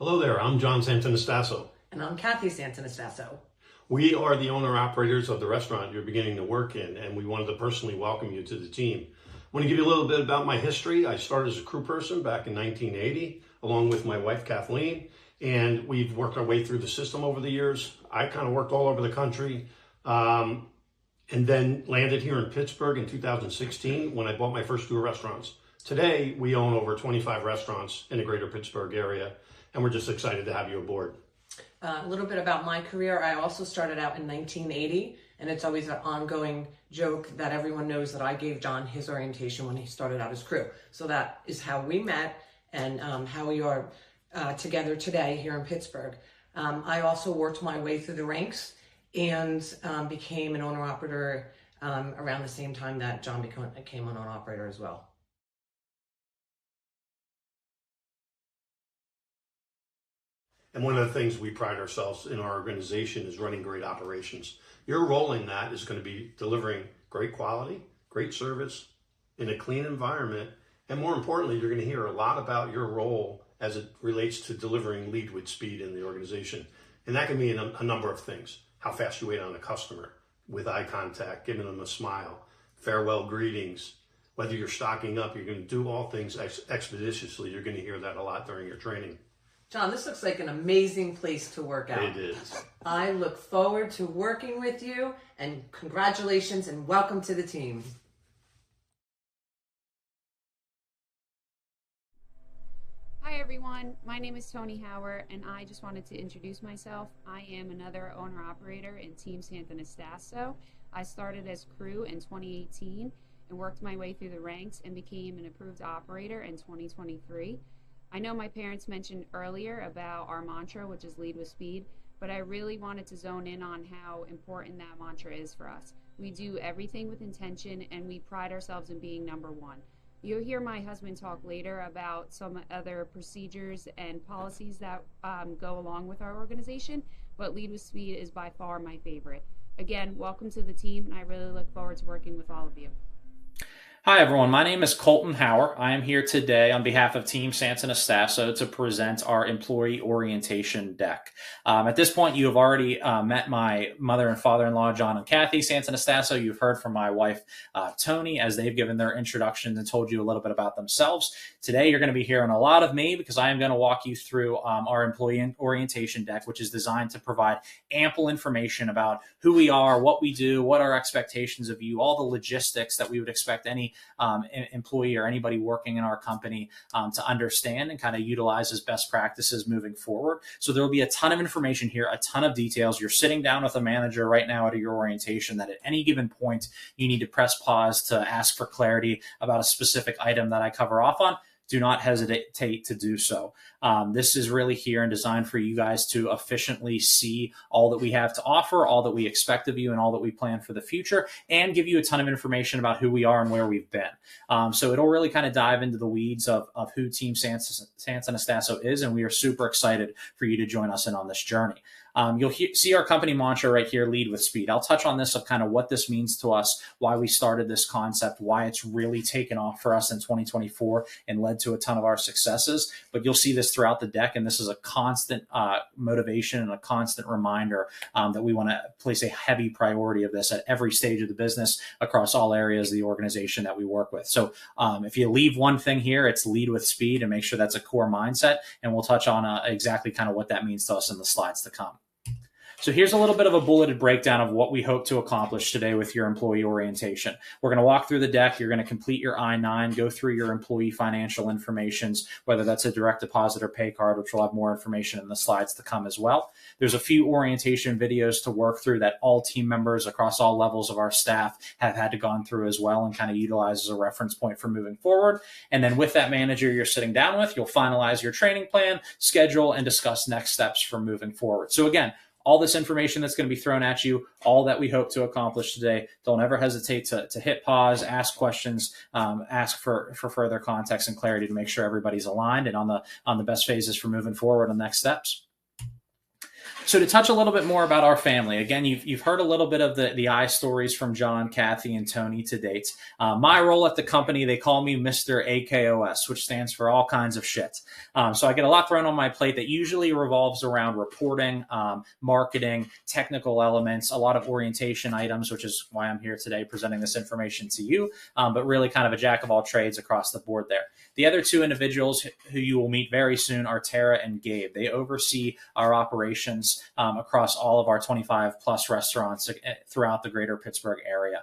Hello there, I'm John Santonastasso. And I'm Kathy Santonastasso. We are the owner-operators of the restaurant you're beginning to work in, and we wanted to personally welcome you to the team. I want to give you a little bit about my history. I started as a crew person back in 1980, along with my wife Kathleen, and we've worked our way through the system over the years. I kind of worked all over the country, and then landed here in Pittsburgh in 2016 when I bought my first 2 restaurants. Today, we own over 25 restaurants in the greater Pittsburgh area, and we're just excited to have you aboard. A little bit about my career. I also started out in 1980, and it's always an ongoing joke that everyone knows that I gave John his orientation when he started out as crew. So that is how we met and how we are together today here in Pittsburgh. I also worked my way through the ranks and became an owner-operator around the same time that John became an owner-operator as well. And one of the things we pride ourselves in our organization is running great operations. Your role in that is going to be delivering great quality, great service in a clean environment. And more importantly, you're going to hear a lot about your role as it relates to delivering lead with speed in the organization. And that can mean a number of things. How fast you wait on a customer with eye contact, giving them a smile, farewell greetings. Whether you're stocking up, you're going to do all things expeditiously. You're going to hear that a lot during your training. John, this looks like an amazing place to work out. It is. I look forward to working with you, and congratulations and welcome to the team. Hi everyone, my name is Tony Hauer and I just wanted to introduce myself. I am another owner-operator in Team Santonastasso. I started as crew in 2018 and worked my way through the ranks and became an approved operator in 2023. I know my parents mentioned earlier about our mantra, which is lead with speed, but I really wanted to zone in on how important that mantra is for us. We do everything with intention and we pride ourselves in being number one. You'll hear my husband talk later about some other procedures and policies that go along with our organization, but lead with speed is by far my favorite. Again, welcome to the team and I really look forward to working with all of you. Hi, everyone. My name is Colton Hauer. I am here today on behalf of Team Santonastasso to present our employee orientation deck. At this point, you have already met my mother and father-in-law, John and Kathy Santonastasso. You've heard from my wife, Tony, as they've given their introductions and told you a little bit about themselves. Today, you're going to be hearing a lot of me because I am going to walk you through our employee orientation deck, which is designed to provide ample information about who we are, what we do, what our expectations of you, all the logistics that we would expect any employee or anybody working in our company to understand and kind of utilize as best practices moving forward. So there will be a ton of information here, a ton of details. You're sitting down with a manager right now at your orientation that at any given point you need to press pause to ask for clarity about a specific item that I cover off on. Do not hesitate to do so. This is really here and designed for you guys to efficiently see all that we have to offer, all that we expect of you, and all that we plan for the future, and give you a ton of information about who we are and where we've been. So it'll really kind of dive into the weeds of who Team Santonastasso is, and we are super excited for you to join us in on this journey. You'll see our company mantra right here, lead with speed. I'll touch on this of kind of what this means to us, why we started this concept, why it's really taken off for us in 2024 and led to a ton of our successes. But you'll see this throughout the deck, and this is a constant motivation and a constant reminder that we want to place a heavy priority of this at every stage of the business across all areas of the organization that we work with. So if you leave one thing here, it's lead with speed and make sure that's a core mindset. And we'll touch on exactly kind of what that means to us in the slides to come. So here's a little bit of a bulleted breakdown of what we hope to accomplish today with your employee orientation. We're going to walk through the deck. You're going to complete your I-9, go through your employee financial informations, whether that's a direct deposit or pay card, which will have more information in the slides to come as well. There's a few orientation videos to work through that all team members across all levels of our staff have had to gone through as well and kind of utilize as a reference point for moving forward. And then with that manager you're sitting down with, you'll finalize your training plan, schedule, and discuss next steps for moving forward. So again, all this information that's going to be thrown at you, all that we hope to accomplish today. Don't ever hesitate to hit pause, ask questions, ask for further context and clarity to make sure everybody's aligned and on the best phases for moving forward on next steps. So to touch a little bit more about our family, again, you've heard a little bit of the I stories from John, Kathy, and Tony to date. My role at the company, they call me Mr. AKOS, which stands for all kinds of shit. So I get a lot thrown on my plate that usually revolves around reporting, marketing, technical elements, a lot of orientation items, which is why I'm here today presenting this information to you, but really kind of a jack of all trades across the board there. The other two individuals who you will meet very soon are Tara and Gabe. They oversee our operations across all of our 25 plus restaurants throughout the greater Pittsburgh area.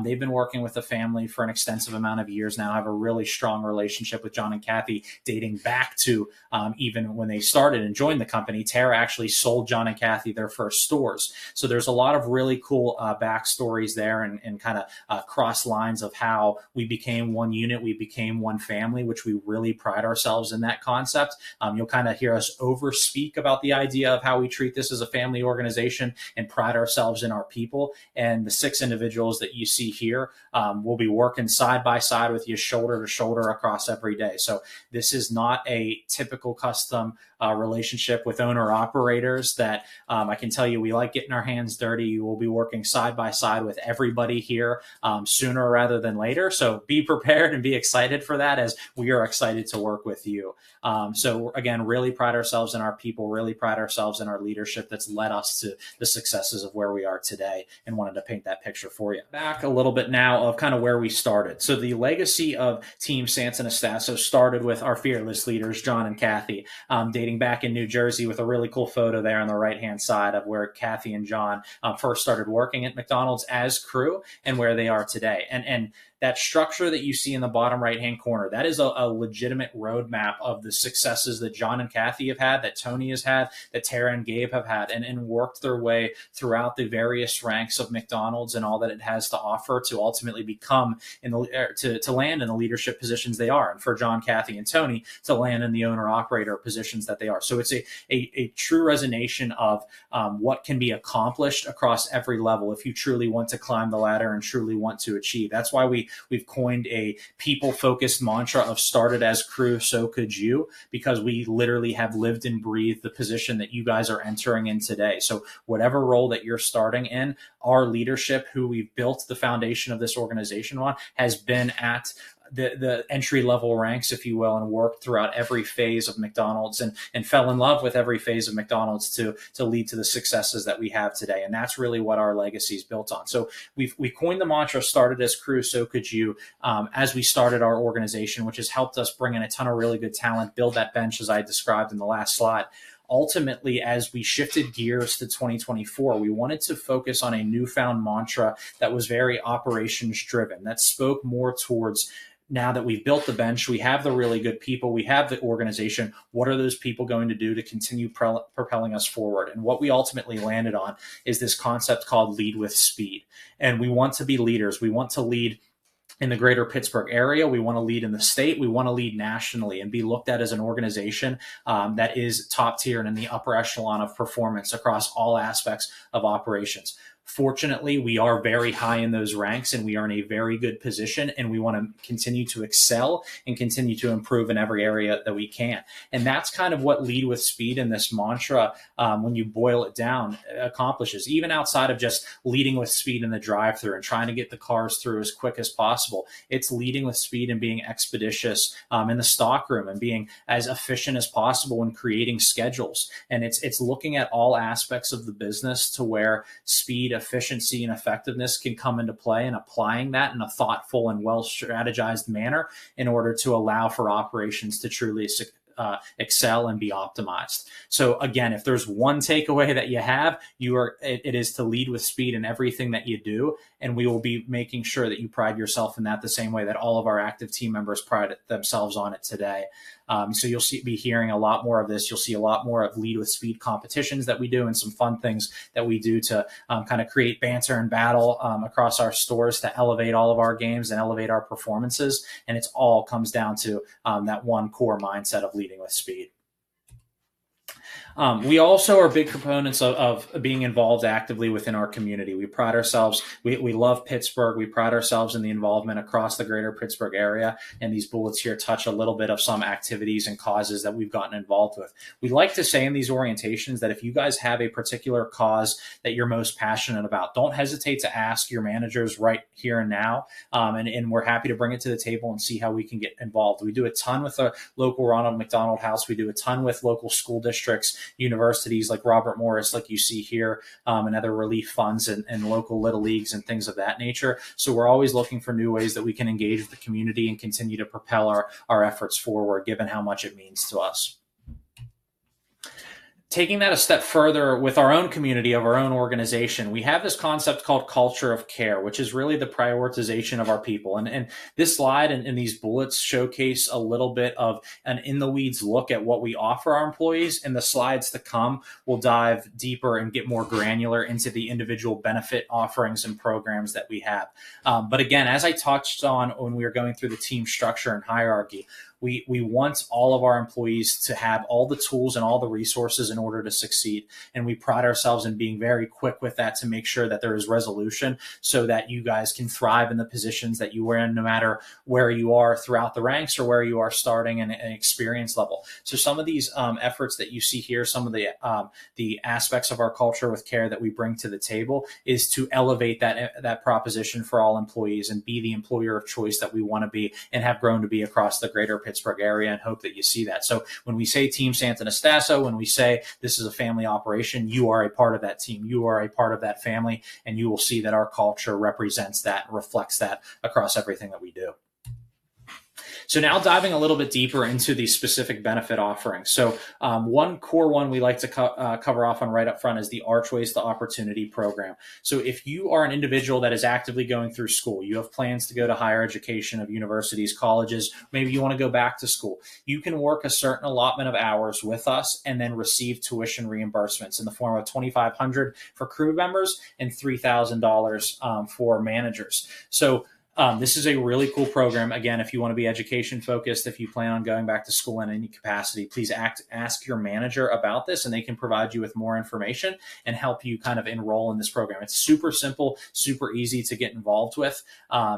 They've been working with the family for an extensive amount of years now, have a really strong relationship with John and Kathy dating back to even when they started and joined the company. Tara actually sold John and Kathy their first stores. So there's a lot of really cool backstories there and kind of cross lines of how we became one unit, we became one family, which we really pride ourselves in that concept. You'll kind of hear us over speak about the idea of how we treat this as a family organization and pride ourselves in our people. And the 6 individuals that you see here will be working side by side with you, shoulder to shoulder across every day. So this is not a typical custom relationship with owner operators that I can tell you we like getting our hands dirty. You will be working side by side with everybody here sooner rather than later. So be prepared and be excited for that, as we are excited to work with you. So again, really pride ourselves in our people, really pride ourselves in our leadership that's led us to the successes of where we are today, and wanted to paint that picture for you. Back a little bit now of kind of where we started. So the legacy of Team Santonastasso started with our fearless leaders, John and Kathy, dating back in New Jersey, with a really cool photo there on the right-hand side of where Kathy and John first started working at McDonald's as crew and where they are today. And that structure that you see in the bottom right-hand corner, that is a legitimate roadmap of the successes that John and Kathy have had, that Tony has had, that Tara and Gabe have had, and worked their way throughout the various ranks of McDonald's and all that it has to offer to ultimately become to land in the leadership positions they are, and for John, Kathy, and Tony to land in the owner-operator positions that they are. So it's a true resonation of what can be accomplished across every level if you truly want to climb the ladder and truly want to achieve. That's why we've coined a people-focused mantra of started as crew, so could you, because we literally have lived and breathed the position that you guys are entering in today. So whatever role that you're starting in, our leadership, who we've built the foundation of this organization on, has been at the entry level ranks, if you will, and worked throughout every phase of McDonald's and fell in love with every phase of McDonald's to lead to the successes that we have today. And that's really what our legacy is built on. So we coined the mantra, started as crew, so could you, as we started our organization, which has helped us bring in a ton of really good talent, build that bench as I described in the last slide. Ultimately, as we shifted gears to 2024, we wanted to focus on a newfound mantra that was very operations driven, that spoke more towards, now that we've built the bench, we have the really good people, we have the organization, what are those people going to do to continue propelling us forward? And what we ultimately landed on is this concept called lead with speed. And we want to be leaders. We want to lead in the greater Pittsburgh area. We want to lead in the state. We want to lead nationally and be looked at as an organization that is top tier and in the upper echelon of performance across all aspects of operations. Fortunately, we are very high in those ranks and we are in a very good position, and we want to continue to excel and continue to improve in every area that we can. And that's kind of what lead with speed and this mantra, when you boil it down, accomplishes, even outside of just leading with speed in the drive-thru and trying to get the cars through as quick as possible. It's leading with speed and being expeditious in the stockroom and being as efficient as possible when creating schedules. And it's looking at all aspects of the business to where speed, efficiency, and effectiveness can come into play, and applying that in a thoughtful and well strategized manner in order to allow for operations to truly excel and be optimized. So again, if there's one takeaway that you have, it is to lead with speed in everything that you do. And we will be making sure that you pride yourself in that the same way that all of our active team members pride themselves on it today. So you'll be hearing a lot more of this. You'll see a lot more of lead with speed competitions that we do, and some fun things that we do to kind of create banter and battle across our stores to elevate all of our games and elevate our performances. And it's all comes down to that one core mindset of leading with speed. We also are big proponents of being involved actively within our community. We pride ourselves, we love Pittsburgh. We pride ourselves in the involvement across the greater Pittsburgh area. And these bullets here touch a little bit of some activities and causes that we've gotten involved with. We like to say in these orientations that if you guys have a particular cause that you're most passionate about, don't hesitate to ask your managers right here and now. And we're happy to bring it to the table and see how we can get involved. We do a ton with the local Ronald McDonald House. We do a ton with local school districts, universities like Robert Morris, like you see here, and other relief funds and local little leagues and things of that nature. So we're always looking for new ways that we can engage with the community and continue to propel our efforts forward, given how much it means to us. Taking that a step further with our own community of our own organization, we have this concept called culture of care, which is really the prioritization of our people. And this slide and these bullets showcase a little bit of an in the weeds look at what we offer our employees. And the slides to come will dive deeper and get more granular into the individual benefit offerings and programs that we have. But again, as I touched on when we were going through the team structure and hierarchy, we want all of our employees to have all the tools and all the resources in order to succeed. And we pride ourselves in being very quick with that to make sure that there is resolution so that you guys can thrive in the positions that you are in, no matter where you are throughout the ranks or where you are starting in an experience level. So some of these efforts that you see here, some of the aspects of our culture with care that we bring to the table is to elevate that proposition for all employees and be the employer of choice that we want to be and have grown to be across the greater Pittsburgh area, and hope that you see that. So when we say Team Santonastasso, when we say this is a family operation, you are a part of that team. You are a part of that family, and you will see that our culture represents that, reflects that across everything that we do. So now diving a little bit deeper into the specific benefit offerings. So one core one we like to cover off on right up front is the Archways to Opportunity program. So if you are an individual that is actively going through school, you have plans to go to higher education of universities, colleges, maybe you want to go back to school, you can work a certain allotment of hours with us and then receive tuition reimbursements in the form of $2,500 for crew members and $3,000 for managers. So this is a really cool program. Again, if you want to be education focused, if you plan on going back to school in any capacity, please ask your manager about this, and they can provide you with more information and help you kind of enroll in this program. It's super simple, super easy to get involved with.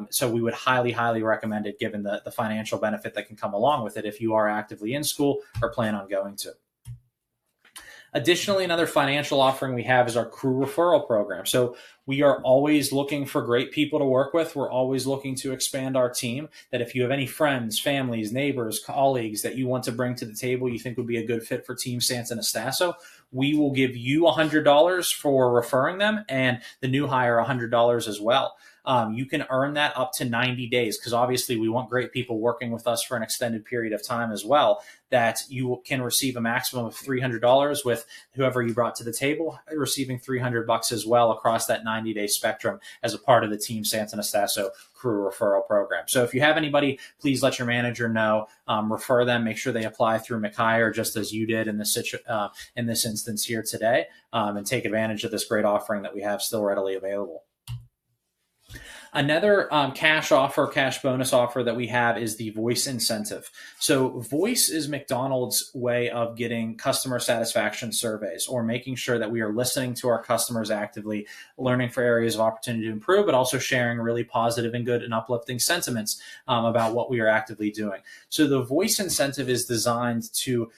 So we would highly, highly recommend it, given the financial benefit that can come along with it if you are actively in school or plan on going to. Additionally, another financial offering we have is our crew referral program. So we are always looking for great people to work with. We're always looking to expand our team, that if you have any friends, families, neighbors, colleagues that you want to bring to the table you think would be a good fit for Team Santonastasso, we will give you $100 for referring them, and the new hire $100 as well. You can earn that up to 90 days because obviously we want great people working with us for an extended period of time as well, that you can receive a maximum of $300 with whoever you brought to the table, receiving $300 as well across that 90-day spectrum as a part of the Team Santonastasso crew referral program. So if you have anybody, please let your manager know, refer them, make sure they apply through McHire just as you did in this instance here today, and take advantage of this great offering that we have still readily available. Another cash bonus offer that we have is the Voice incentive. So Voice is McDonald's way of getting customer satisfaction surveys, or making sure that we are listening to our customers actively, learning for areas of opportunity to improve, but also sharing really positive and good and uplifting sentiments about what we are actively doing. So the Voice incentive is designed to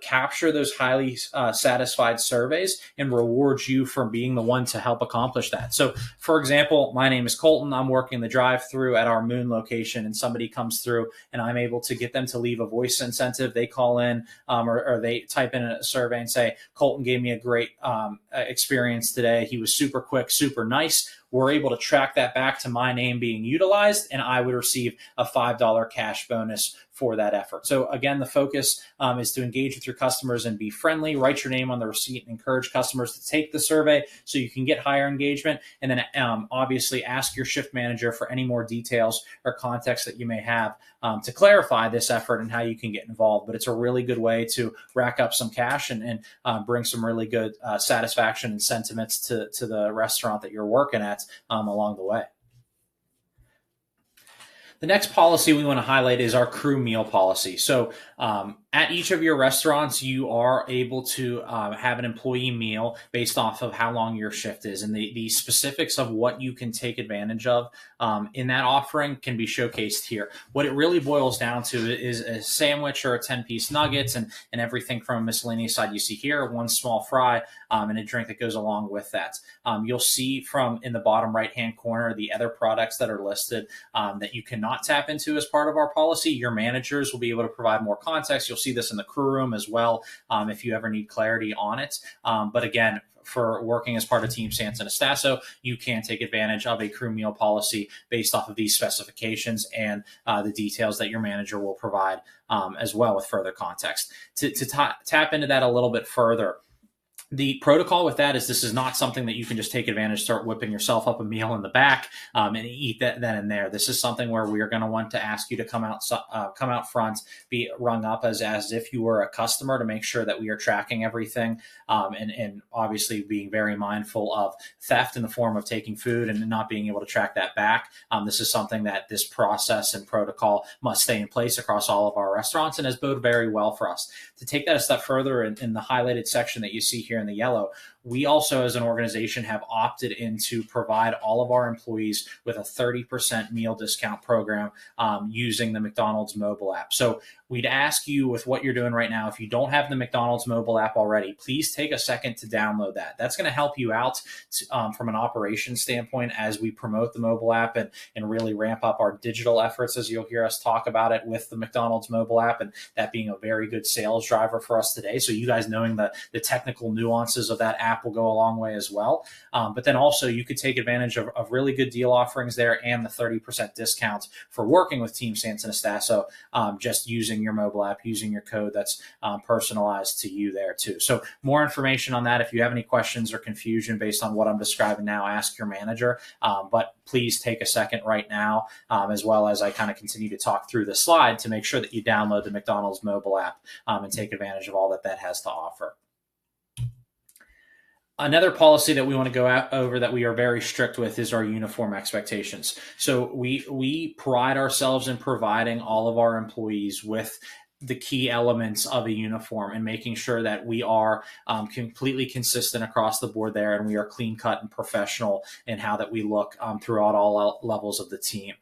capture those highly satisfied surveys and reward you for being the one to help accomplish that. So, for example, my name is Colton. I'm working the drive-through at our Moon location, and somebody comes through, and I'm able to get them to leave a voice incentive. They call in or they type in a survey and say, Colton gave me a great experience today. He was super quick, super nice. We're able to track that back to my name being utilized, and I would receive a $5 cash bonus for that effort. So again, the focus is to engage with your customers and be friendly, write your name on the receipt, and encourage customers to take the survey so you can get higher engagement. And then obviously ask your shift manager for any more details or context that you may have to clarify this effort and how you can get involved. But it's a really good way to rack up some cash and bring some really good satisfaction and sentiments to the restaurant that you're working at along the way. The next policy we want to highlight is our crew meal policy. So at each of your restaurants, you are able to have an employee meal based off of how long your shift is. And the specifics of what you can take advantage of in that offering can be showcased here. What it really boils down to is a sandwich or a 10-piece nuggets and everything from a miscellaneous side you see here, one small fry, and a drink that goes along with that. You'll see from in the bottom right-hand corner the other products that are listed that you cannot tap into as part of our policy. Your managers will be able to provide more context. You'll see this in the crew room as well if you ever need clarity on it. But again, for working as part of Team Santonastasso, you can take advantage of a crew meal policy based off of these specifications and the details that your manager will provide as well with further context. To tap into that a little bit further, the protocol with that is this is not something that you can just take advantage, start whipping yourself up a meal in the back and eat that then and there. This is something where we are going to want to ask you to come out front, be rung up as if you were a customer to make sure that we are tracking everything and obviously being very mindful of theft in the form of taking food and not being able to track that back. This is something that this process and protocol must stay in place across all of our restaurants and has boded very well for us. To take that a step further in the highlighted section that you see here in the yellow, we also as an organization have opted in to provide all of our employees with a 30% meal discount program using the McDonald's mobile app. So we'd ask you with what you're doing right now, if you don't have the McDonald's mobile app already, please take a second to download that. That's going to help you out from an operations standpoint as we promote the mobile app and really ramp up our digital efforts, as you'll hear us talk about it with the McDonald's mobile app, and that being a very good sales driver for us today. So you guys knowing the technical nuances of that app will go a long way as well. But then also you could take advantage of really good deal offerings there and the 30% discount for working with Team Santonastasso, just using your mobile app, using your code that's personalized to you there too. So more information on that. If you have any questions or confusion based on what I'm describing now, ask your manager. But please take a second right now, as well as I kind of continue to talk through the slide, to make sure that you download the McDonald's mobile app and take advantage of all that has to offer. Another policy that we want to go over that we are very strict with is our uniform expectations. So we pride ourselves in providing all of our employees with the key elements of a uniform and making sure that we are completely consistent across the board there, and we are clean cut and professional in how that we look throughout all levels of the team.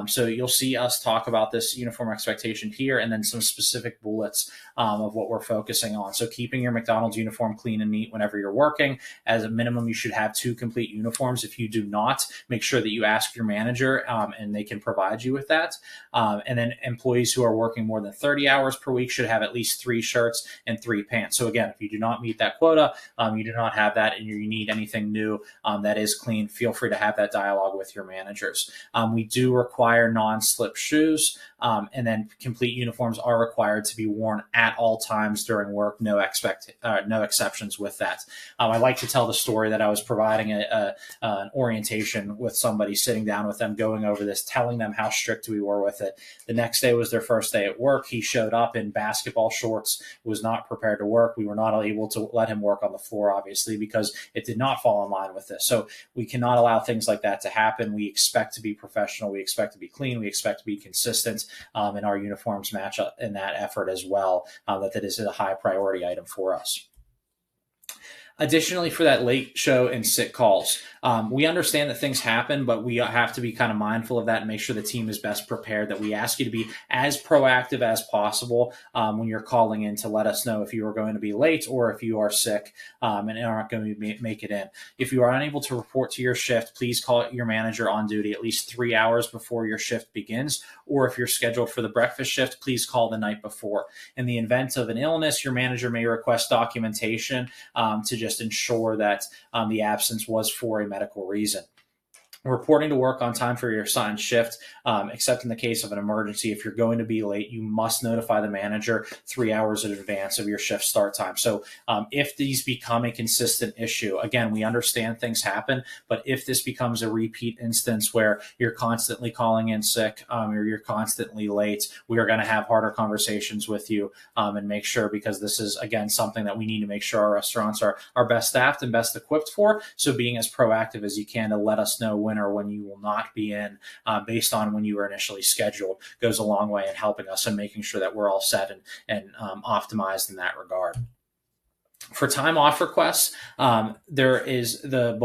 So you'll see us talk about this uniform expectation here, and then some specific bullets of what we're focusing on. So keeping your McDonald's uniform clean and neat whenever you're working. As a minimum, you should have 2 complete uniforms. If you do not, make sure that you ask your manager and they can provide you with that. And then employees who are working more than 30 hours per week should have at least 3 shirts and 3 pants. So again, if you do not meet that quota, you do not have that, and you need anything new that is clean, feel free to have that dialogue with your managers. We do require non-slip shoes, and then complete uniforms are required to be worn at all times during work. No exceptions with that. I like to tell the story that I was providing an orientation with somebody, sitting down with them, going over this, telling them how strict we were with it. The next day was their first day at work. He showed up in basketball shorts, was not prepared to work. We were not able to let him work on the floor, obviously, because it did not fall in line with this. So we cannot allow things like that to happen. We expect to be professional. We expect to be clean. We expect to be consistent, and our uniforms match up in that effort as well. That is a high priority item for us. Additionally, for that late show and sick calls, we understand that things happen, but we have to be kind of mindful of that and make sure the team is best prepared, that we ask you to be as proactive as possible when you're calling in to let us know if you are going to be late or if you are sick and aren't going to make it in. If you are unable to report to your shift, please call your manager on duty at least 3 hours before your shift begins, or if you're scheduled for the breakfast shift, please call the night before. In the event of an illness, your manager may request documentation to just ensure that the absence was for a medical reason. Reporting to work on time for your assigned shift, except in the case of an emergency. If you're going to be late, you must notify the manager 3 hours in advance of your shift start time. So if these become a consistent issue, again, we understand things happen, but if this becomes a repeat instance where you're constantly calling in sick or you're constantly late, we are going to have harder conversations with you and make sure, because this is, again, something that we need to make sure our restaurants are best staffed and best equipped for. So being as proactive as you can to let us know when in or when you will not be in, based on when you were initially scheduled, goes a long way in helping us and making sure that we're all set and optimized in that regard. For time off requests, there is the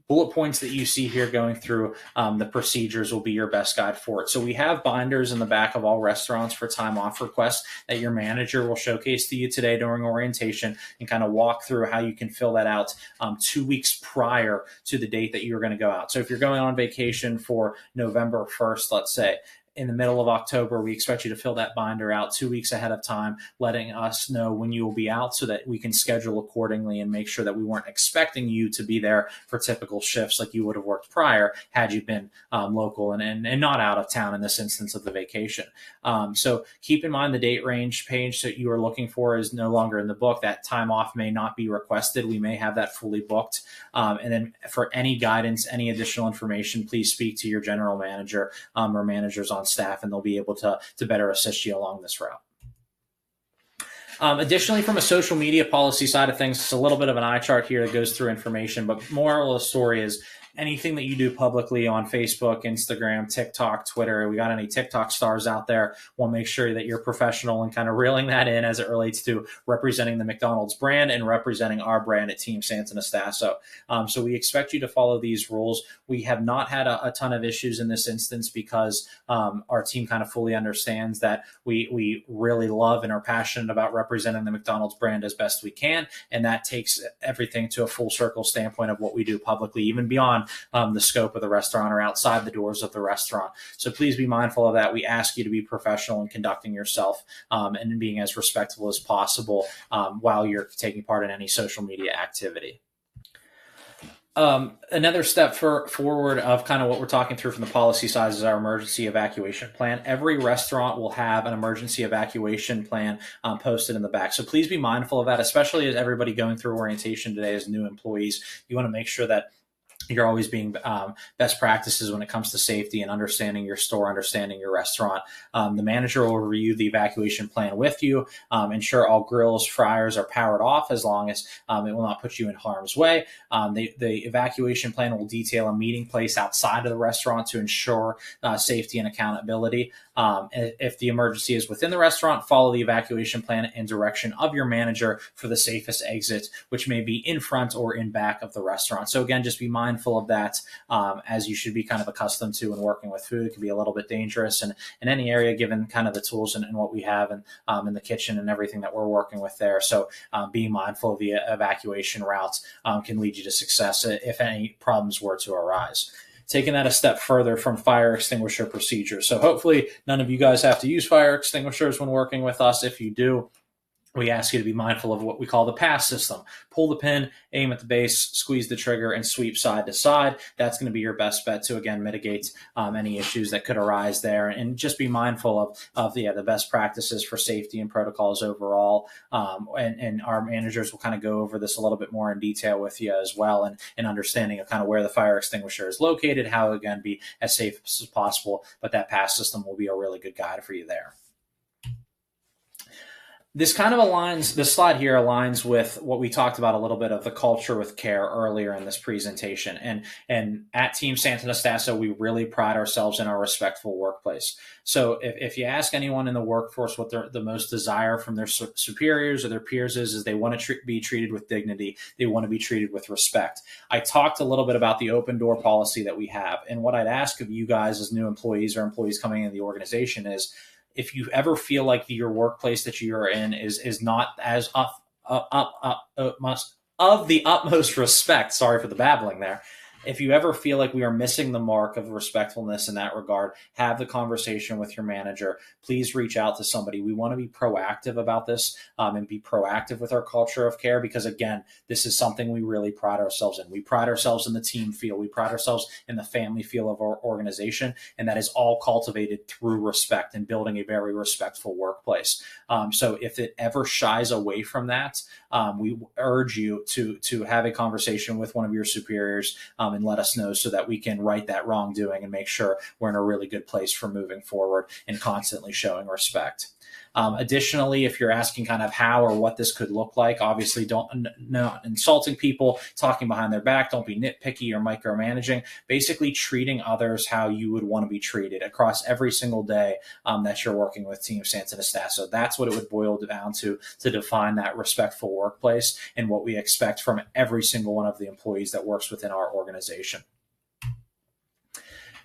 bullet points that you see here going through the procedures will be your best guide for it. So we have binders in the back of all restaurants for time off requests that your manager will showcase to you today during orientation and kind of walk through how you can fill that out 2 weeks prior to the date that you're going to go out. So if you're going on vacation for November 1st, let's say, in the middle of October, we expect you to fill that binder out 2 weeks ahead of time, letting us know when you will be out so that we can schedule accordingly and make sure that we weren't expecting you to be there for typical shifts like you would have worked prior had you been local and not out of town in this instance of the vacation. So keep in mind the date range page that you are looking for is no longer in the book. That time off may not be requested. We may have that fully booked. And then for any guidance, any additional information, please speak to your general manager or managers on staff, and they'll be able to better assist you along this route. Additionally, from a social media policy side of things, it's a little bit of an eye chart here that goes through information, but moral of the story is anything that you do publicly on Facebook, Instagram, TikTok, Twitter, we got any TikTok stars out there, we'll make sure that you're professional and kind of reeling that in as it relates to representing the McDonald's brand and representing our brand at Team Santonastasso. So we expect you to follow these rules. We have not had a ton of issues in this instance because our team kind of fully understands that we really love and are passionate about representing the McDonald's brand as best we can. And that takes everything to a full circle standpoint of what we do publicly, even beyond the scope of the restaurant or outside the doors of the restaurant. So please be mindful of that. We ask you to be professional in conducting yourself and being as respectful as possible while you're taking part in any social media activity. Another step forward of kind of what we're talking through from the policy side is our emergency evacuation plan. Every restaurant will have an emergency evacuation plan posted in the back. So please be mindful of that, especially as everybody going through orientation today as new employees. You want to make sure that you're always being best practices when it comes to safety and understanding your store, understanding your restaurant. The manager will review the evacuation plan with you, ensure all grills, fryers are powered off as long as it will not put you in harm's way. The evacuation plan will detail a meeting place outside of the restaurant to ensure safety and accountability. If the emergency is within the restaurant, follow the evacuation plan and direction of your manager for the safest exit, which may be in front or in back of the restaurant. So again, just be mindful of that as you should be kind of accustomed to when working with food. It can be a little bit dangerous and in any area given kind of the tools and what we have and in the kitchen and everything that we're working with there. So being mindful of the evacuation routes can lead you to success if any problems were to arise. Taking that a step further from fire extinguisher procedures. So hopefully none of you guys have to use fire extinguishers when working with us. If you do, we ask you to be mindful of what we call the pass system. Pull the pin, aim at the base, squeeze the trigger, and sweep side to side. That's going to be your best bet to, again, mitigate any issues that could arise there. And just be mindful of the best practices for safety and protocols overall. And our managers will kind of go over this a little bit more in detail with you as well, and understanding of kind of where the fire extinguisher is located, how, again, be as safe as possible. But that pass system will be a really good guide for you there. This kind of aligns, this slide here aligns with what we talked about a little bit of the culture with care earlier in this presentation. And at Team Santonastasso, we really pride ourselves in our respectful workplace. So if you ask anyone in the workforce what the most desire from their superiors or their peers is they want to be treated with dignity. They want to be treated with respect. I talked a little bit about the open door policy that we have. And what I'd ask of you guys as new employees or employees coming into the organization is, if you ever feel like your workplace that you are in is not as of the utmost respect, sorry for the babbling there, if you ever feel like we are missing the mark of respectfulness in that regard, have the conversation with your manager. Please reach out to somebody. We want to be proactive about this and be proactive with our culture of care because, again, this is something we really pride ourselves in. We pride ourselves in the team feel. We pride ourselves in the family feel of our organization, and that is all cultivated through respect and building a very respectful workplace. So if it ever shies away from that, we urge you to have a conversation with one of your superiors and let us know so that we can right that wrongdoing and make sure we're in a really good place for moving forward and constantly showing respect. Additionally, if you're asking kind of how or what this could look like, obviously not insulting people, talking behind their back, don't be nitpicky or micromanaging, basically treating others how you would want to be treated across every single day that you're working with Team Santonastasso. That's what it would boil down to define that respectful workplace and what we expect from every single one of the employees that works within our organization.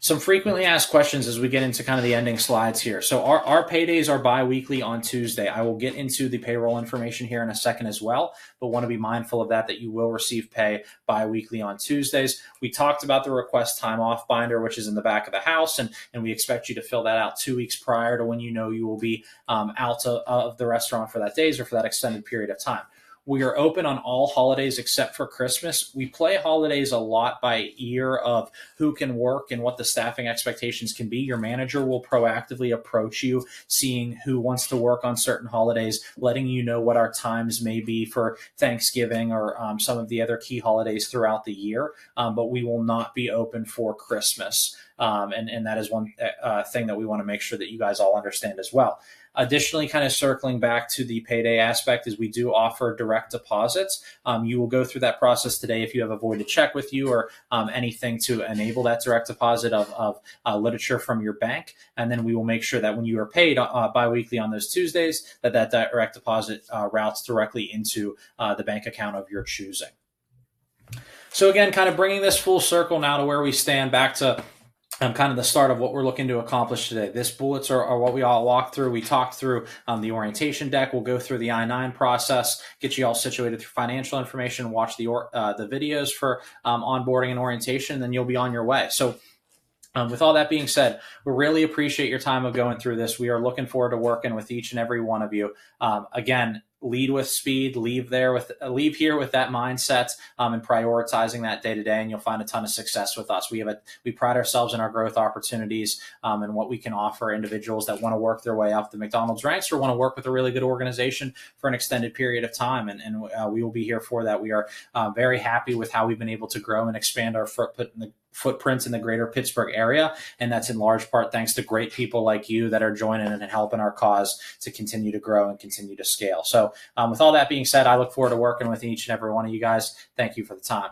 Some frequently asked questions as we get into kind of the ending slides here. So our paydays are bi-weekly on Tuesday. I will get into the payroll information here in a second as well, but want to be mindful of that you will receive pay bi-weekly on Tuesdays. We talked about the request time off binder, which is in the back of the house, and we expect you to fill that out 2 weeks prior to when you know you will be out of the restaurant for that days or for that extended period of time. We are open on all holidays except for Christmas. We play holidays a lot by ear of who can work and what the staffing expectations can be. Your manager will proactively approach you, seeing who wants to work on certain holidays, letting you know what our times may be for Thanksgiving or some of the other key holidays throughout the year. But we will not be open for Christmas. And that is one thing that we want to make sure that you guys all understand as well. Additionally, kind of circling back to the payday aspect, is we do offer direct deposits. You will go through that process today if you have a voided check with you or anything to enable that direct deposit of literature from your bank. And then we will make sure that when you are paid biweekly on those Tuesdays, that direct deposit routes directly into the bank account of your choosing. So again, kind of bringing this full circle now to where we stand back to kind of the start of what we're looking to accomplish today. This bullets are what we all walked through. We talked through the orientation deck. We'll go through the I-9 process, get you all situated through financial information, watch the videos for onboarding and orientation, and then you'll be on your way. So with all that being said, we really appreciate your time of going through this. We are looking forward to working with each and every one of you. Again, lead with speed, leave here with that mindset and prioritizing that day to day, and you'll find a ton of success with us. We pride ourselves in our growth opportunities and what we can offer individuals that want to work their way up the McDonald's ranks or want to work with a really good organization for an extended period of time. And we will be here for that. We are very happy with how we've been able to grow and expand our footprints in the greater Pittsburgh area. And that's in large part thanks to great people like you that are joining and helping our cause to continue to grow and continue to scale. So with all that being said, I look forward to working with each and every one of you guys. Thank you for the time.